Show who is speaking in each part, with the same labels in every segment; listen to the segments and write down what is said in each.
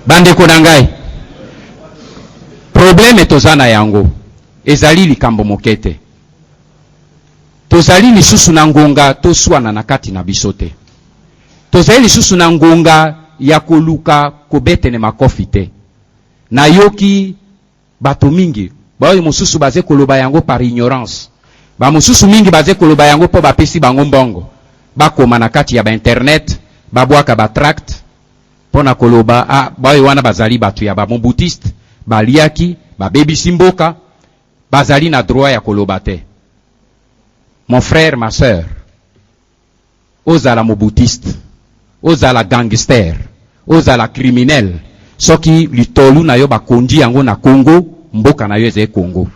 Speaker 1: Bandeko na ngai, probleme tozana yango ezali likambo mokete. Tozali lisusu na ngonga toswana na kati na bisote. Tozali lisusu na ngonga ya koluka kobetene makofi te. Na yoki bato mingi baoyo mosusu baze koloba yango par ignorance. Ba mosusu mingi baze koloba yango po bapesi bango mbongo. Bakoma na kati ya ba internet, babwaka ba tract pona koloba baoyo wana bazali batu ya ba mobutiste, baliaki, babebisi mboka, bazali na droit ya koloba te. Mon frère, ma sœur, ozala mobutiste, ozala gangster, ozala criminel, soki litolu na yo bakonji yango na Congo, mboka na yo eze Congo.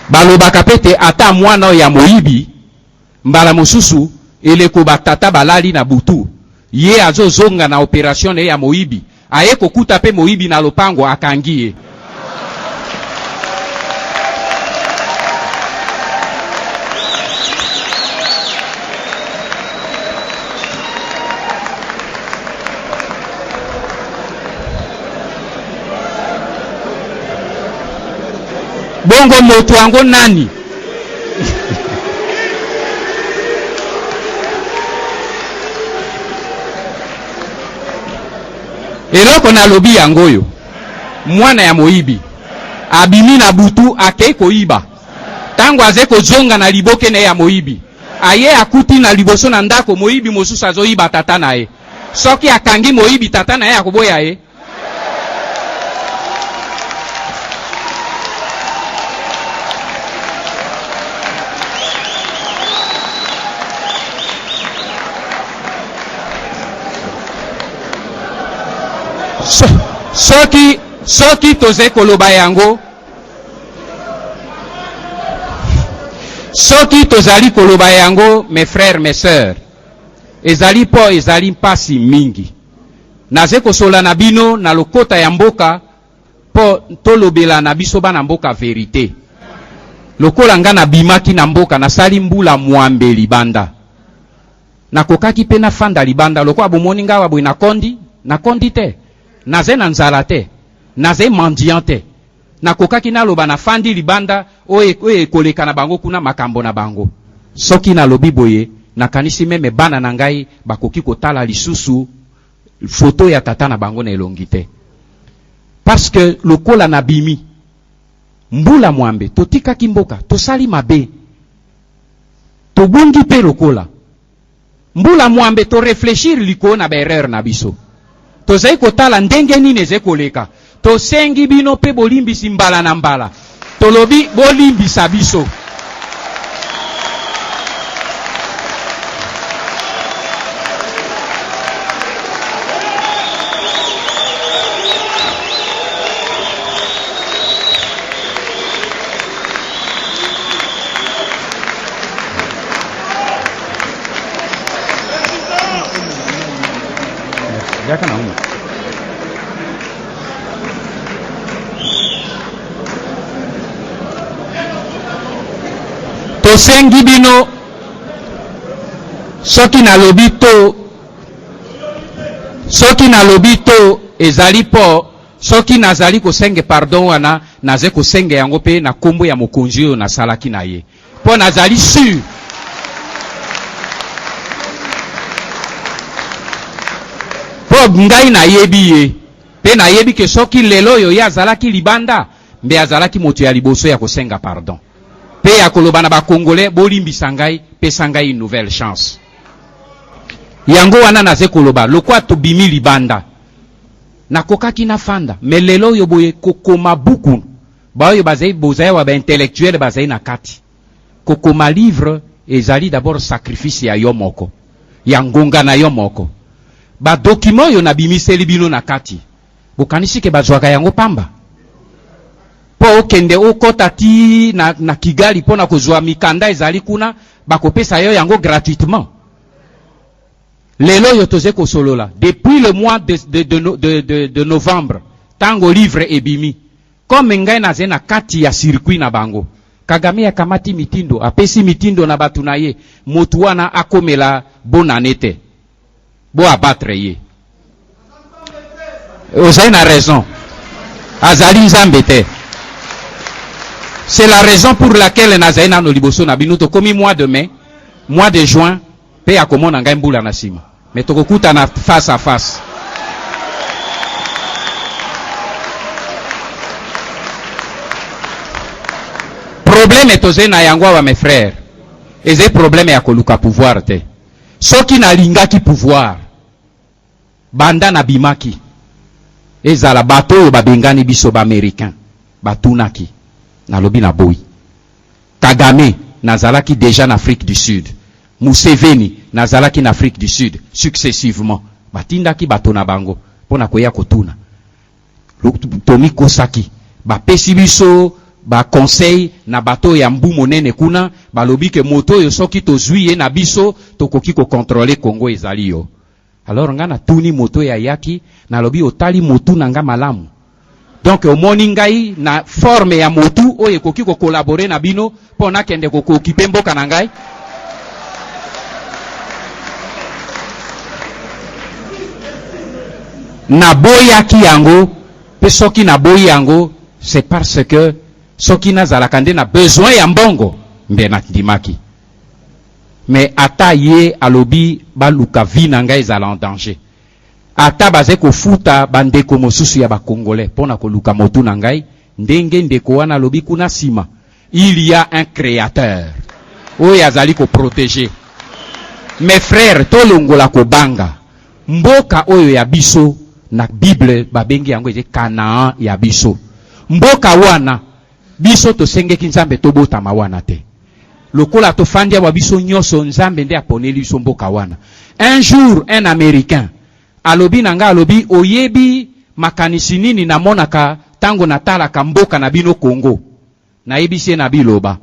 Speaker 1: Balobaka pete ata mwana ya moyibi, mbala mosusu, eleko batata balali na butu, ye azozonga na operation ya moyibi, aye kokuta pe moyibi na lopango akangie. Bongo moto wango nani? Eloko na lobi yangoyo, mwana ya moyibi, abimi na butu ake koiba. Tango aze kozonga na liboke ne ya moyibi, aye akuti na liboso na ndako moyibi mosusu azoiba tata na ye. Soki akangi moyibi tata na ye akoboya ye. Soki toze koloba yango, soki tozali koloba yango, mes frères, mes sœurs, ezali po ezali mpasi mingi. Naze kosola na bino na lokota ya mboka po tolobela na biso bana mboka verite. Lokola nga na bimaki na mboka nasali mbula mwambe libanda. Nakokaki pe na fanda libanda lokola bomoni nga wabwe na kondi te. Naze na nzala te, naze mendiant te. Nakokaki naloba na fandi libanda oye koleka na bango kuna makambo na bango. Soki na lobi boye, nakanisi meme bana na ngai bakoki kotala lisusu foto ya tata na bango na elongi te. Parce que lokola na bimi, mbula mwambe, totika kimboka, tosali mabe, tobungi pe lokola. Mbula mwambe to réfléchir liko na berrer na biso. Tozai kotala ndenge nini eze koleka. Tosengi bino pe bolimbisi mbala na mbala. Tolobi bolimbisa biso. Tosengi bino soki na lobito ezali po soki nazali kosenge pardon wana naze kosenge yango pe na kombo ya mokonzi oyo nasalaki na ye po nazali sûr po ngai na yebi ye pe na yebi ke soki lelo yo ya azalaki libanda mbe azalaki moto ya liboso ya kosenga pardon. Pe ya kolobana ba Congolais bolimbisa ngai pesa ngai une nouvelle chance. Yango wana naze koloba lokwa tobimi libanda. Nakokaki na fanda melelo yo boye kokoma buku. Bayo bazai bozaya wa ba intellectuel bazai na kati. Kokoma livre ezali d'abord sacrifice ya yo moko. Ya ngonga na yo moko. Ba document yo na bimiseli bino na kati. Bokanisi ke bazwaka yango pamba. Po okende okota ti na Kigali pona kozwa mikanda ezali kuna bakopesa yo yango gratuitement. Lelo yo toze kosolola depuis le mois de novembre tango livre ebimi comme ngai naze na kati ya circuit na bango Kagame akamati mitindo, apesi mitindo na batu na ye, motu wana akomela bonanete. Bo abatre ye. Ozali na raison. Azali nzambe te. C'est la raison pour laquelle nazali na no liboso na bino to komi mois de mai, mois de juin, pe akomona ngai mbula na sima. Mais tokokuta na face à face. Problème est na yango wa mes frères. Et c'est problème ya koluka pouvoir te. Soki na lingaki pouvoir. Banda na bimaki. Ezala bato babengani biso ba américain. Batunaki. Na lobi na boy. Kagame nazalaki déjà en Afrique du Sud. Museveni nazalaki en Afrique du Sud successivement. Batindaki bato na bango pona koya kotuna. Tomi kosaki ba pesi biso ba conseil na bato ya mbu monene kuna balobi ke moto yo soki tozwi na biso tokoki ko contrôler Congo ezali yo. Alors nga na tuni moto ya yaki na lobi otali motu na nga malamu. Donc omoni ngai na forme ya motu oyo ekoki ko collaborer na bino pona kende ko occuper mboka na ngai. Na boyaki yango pe soki na boyi yango c'est parce que soki nazalaka nde na besoin ya mbongo mbe na ndimaki. Mais ata ye alobi baluka vi na ngai ezala en danger. Ata baze kofuta bandeko mosusu ya bakongolais pona koluka motu na ngai ndenge ndeko wana alobi kuna sima. Il y a un créateur. Oyo azali ko protéger. Mes frères tolongola ko banga. Mboka oyo ya biso na Bible babengi yango eze Canaan ya biso. Mboka wana biso tosengeki nzambe tobota mawana te. Lokola tofandia wa biso nyoso nzambe nde aponeli biso mboka wana. Un jour un américain alobi nanga alobi oyebi makanisi nini na monaka tango natalaka mboka na bino Congo. Na yebisi na biloba.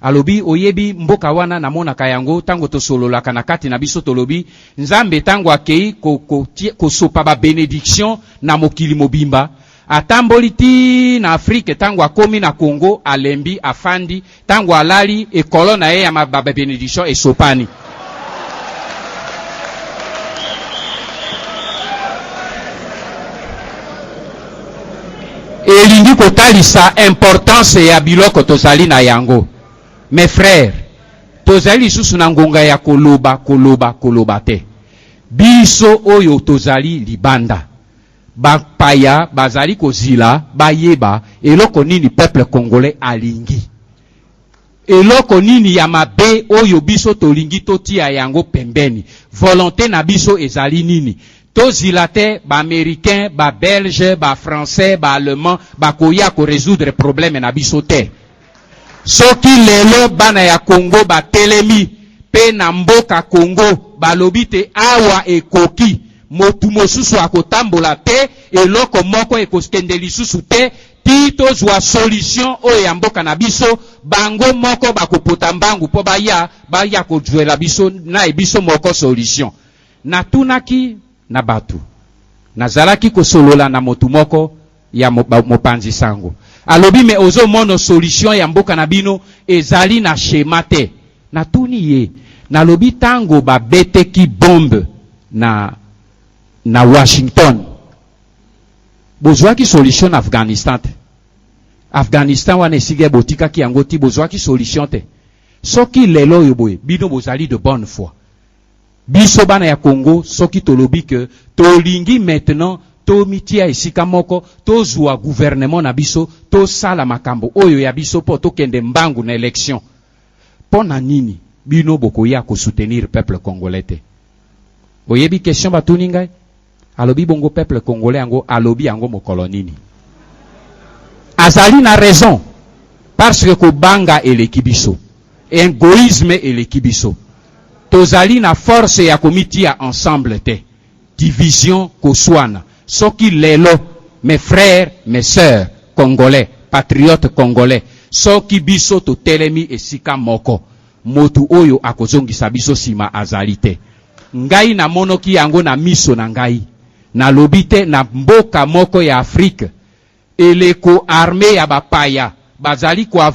Speaker 1: Alobi oyebi mboka wana na monaka yango tango tosololaka na kati na biso tolobi nzambe tango akei ko sopa ba bénédiction na mokili mobimba. Atamboli ti na Afrique tango akomi na Congo alembi afandi tango alali ekolo na ye ya ba bénédiction esopani. Elingi kotalisa importance ya biloko tozali na yango. Mes frères, tozali susu na ngonga ya koloba te. Biso oyo tozali libanda. Bapaya bazali kozila bayeba eloko nini peuple congolais alingi. Eloko nini ya mabe oyo biso tolingi totia yango pembeni. Volonté na biso ezali nini. Tozila te ba américain, ba belge, ba français, ba allemand, ba koya ko résoudre problème na biso te. Soki lelo bana ya Congo ba telemi pe na mboka Congo balobi te awa ekoki motu mosusu akotambola te eloko moko ekoskende lisusu te ti tozwa solution oyo ya mboka na biso bango moko bakopota mbangu po baya kojuela biso na biso moko solution. Natunaki na batu nazalaki kosolola na motu moko ya mopanzi sango alobi me ozo mono solution ya mboka na bino ezali na schéma te. Natuni ye nalobi tango babeteki bombe na Washington bozwaki solution na Afghanistan te. Afghanistan wana esige botika ki yango ti bozwaki solution te. Soki lelo yoboye bino bozali de bonne foi. Biso bana ya Congo soki tolobi ke tolingi maintenant to mitia esika moko tozwa gouvernement na biso to sala makambo oyo ya biso po to kende mbangu na élection. Pona nini bino bokoya ko soutenir peuple congolais te. Oyebi question batuni ngai alobi bongo peuple congolais yango alobi yango mokolo nini. Azali na raison parce que ko banga eleki biso. Egoïsme eleki biso. Tozali na force ya komitia ensemble te. Division koswana. Soki lelo, mes frères, mes sœurs, congolais, patriotes congolais, soki biso to telemi esika moko, motu oyo akozongisa biso sima azali te. Ngai na monoki yango na miso na ngai, na lobite na mboka moko ya Afrique, eleko armée ya bapaya, bazali kwa